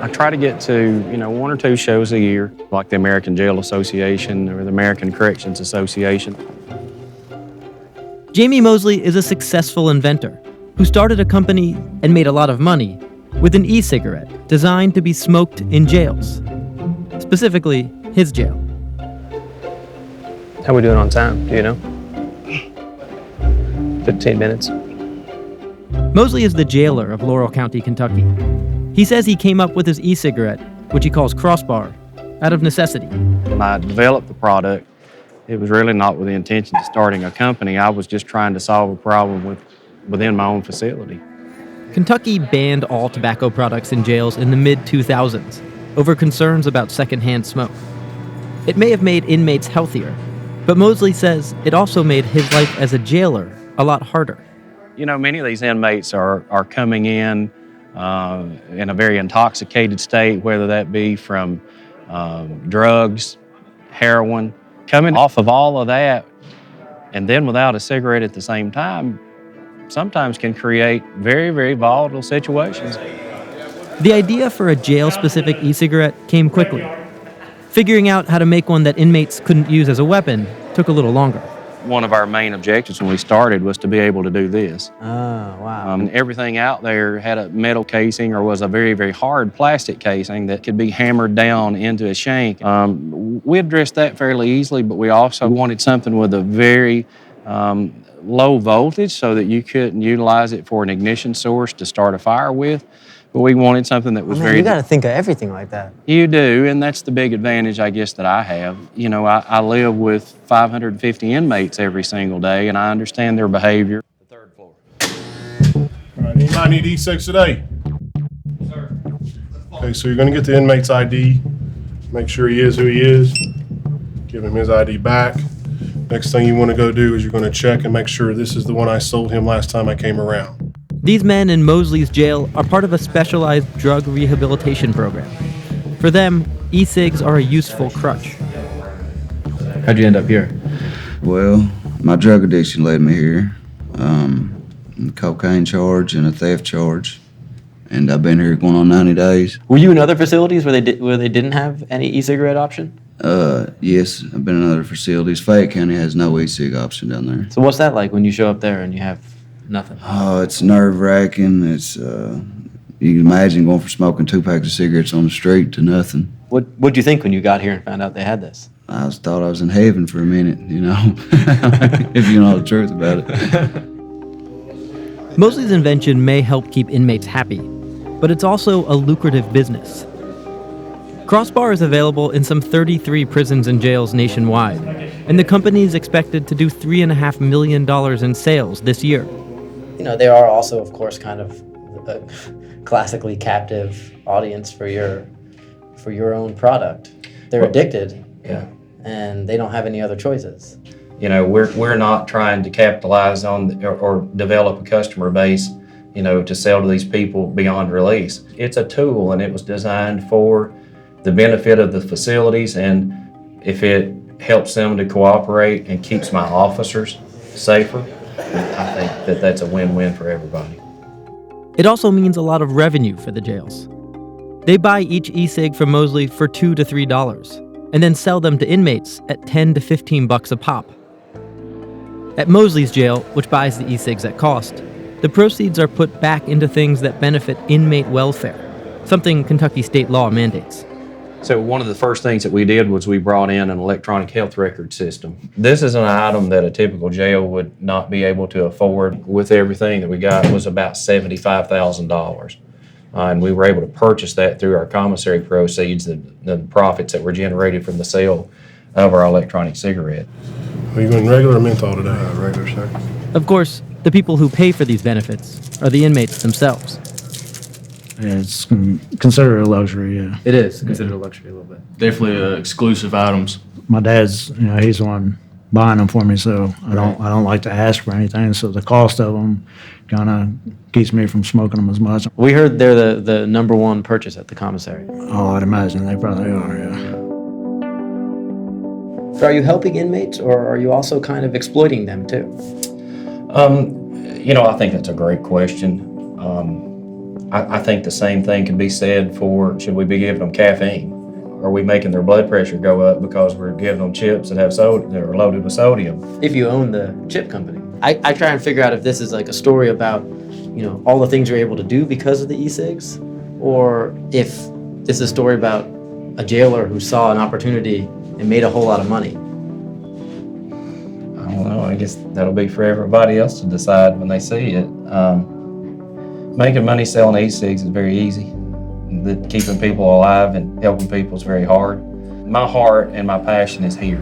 I try to get to, one or two shows a year, like the American Jail Association or the American Corrections Association. Jamie Mosley is a successful inventor who started a company and made a lot of money with an e-cigarette designed to be smoked in jails, specifically his jail. How we doing on time, do you know? 15 minutes. Mosley is the jailer of Laurel County, Kentucky. He says he came up with his e-cigarette, which he calls Crossbar, out of necessity. When I developed the product, it was really not with the intention of starting a company. I was just trying to solve a problem within my own facility. Kentucky banned all tobacco products in jails in the mid-2000s over concerns about secondhand smoke. It may have made inmates healthier, but Mosley says it also made his life as a jailer a lot harder. Many of these inmates are coming in a very intoxicated state, whether that be from drugs, heroin, coming off of all of that, and then without a cigarette at the same time, sometimes can create very, very volatile situations. The idea for a jail-specific e-cigarette came quickly. Figuring out how to make one that inmates couldn't use as a weapon took a little longer. One of our main objectives when we started was to be able to do this. Oh, wow. Everything out there had a metal casing or was a very, very hard plastic casing that could be hammered down into a shank. We addressed that fairly easily, but we also wanted something with a very low voltage so that you couldn't utilize it for an ignition source to start a fire with. But we wanted something that was very... You got to think of everything like that. You do, and that's the big advantage, I guess, that I have. I live with 550 inmates every single day, and I understand their behavior. The third floor. All right, anybody need e-cigs today? Sir. Okay, so you're going to get the inmate's ID. Make sure he is who he is. Give him his ID back. Next thing you want to go do is you're going to check and make sure this is the one I sold him last time I came around. These men in Mosley's jail are part of a specialized drug rehabilitation program. For them, e-cigs are a useful crutch. How'd you end up here? Well, my drug addiction led me here. A cocaine charge and a theft charge. And I've been here going on 90 days. Were you in other facilities where they didn't have any e-cigarette option? Yes, I've been in other facilities. Fayette County has no e-cig option down there. So what's that like when you show up there and you have nothing? Oh, it's nerve-wracking. It's, you can imagine going from smoking 2 packs of cigarettes on the street to nothing. What'd you think when you got here and found out they had this? I thought I was in heaven for a minute, if you know the truth about it. Mosley's invention may help keep inmates happy, but it's also a lucrative business. Crossbar is available in some 33 prisons and jails nationwide, and the company is expected to do $3.5 million in sales this year. They are also, of course, kind of a classically captive audience for your own product. They're addicted, Yeah. and they don't have any other choices. We're not trying to capitalize on or develop a customer base, to sell to these people beyond release. It's a tool, and it was designed for the benefit of the facilities, and if it helps them to cooperate and keeps my officers safer, I think that's a win-win for everybody. It also means a lot of revenue for the jails. They buy each e-cig from Mosley for $2 to $3, and then sell them to inmates at $10 to $15 a pop. At Mosley's jail, which buys the e-cigs at cost, the proceeds are put back into things that benefit inmate welfare, something Kentucky state law mandates. So one of the first things that we did was we brought in an electronic health record system. This is an item that a typical jail would not be able to afford. With everything that we got, it was about $75,000. And we were able to purchase that through our commissary proceeds, the profits that were generated from the sale of our electronic cigarette. Are you going regular or menthol today? Regular, sir. Of course, the people who pay for these benefits are the inmates themselves. Yeah, it's considered a luxury, yeah. It is considered a luxury a little bit. Definitely exclusive items. My dad's, he's the one buying them for me, so I don't like to ask for anything. So the cost of them kind of keeps me from smoking them as much. We heard they're the number one purchase at the commissary. Oh, I'd imagine they probably are, yeah. So are you helping inmates, or are you also kind of exploiting them too? I think that's a great question. I think the same thing can be said for, should we be giving them caffeine? Are we making their blood pressure go up because we're giving them chips that have that are loaded with sodium? If you own the chip company. I try and figure out if this is like a story about, all the things you're able to do because of the e-cigs, or if this is a story about a jailer who saw an opportunity and made a whole lot of money. I don't know. I guess that'll be for everybody else to decide when they see it. Making money selling e-cigs is very easy. Keeping people alive and helping people is very hard. My heart and my passion is here.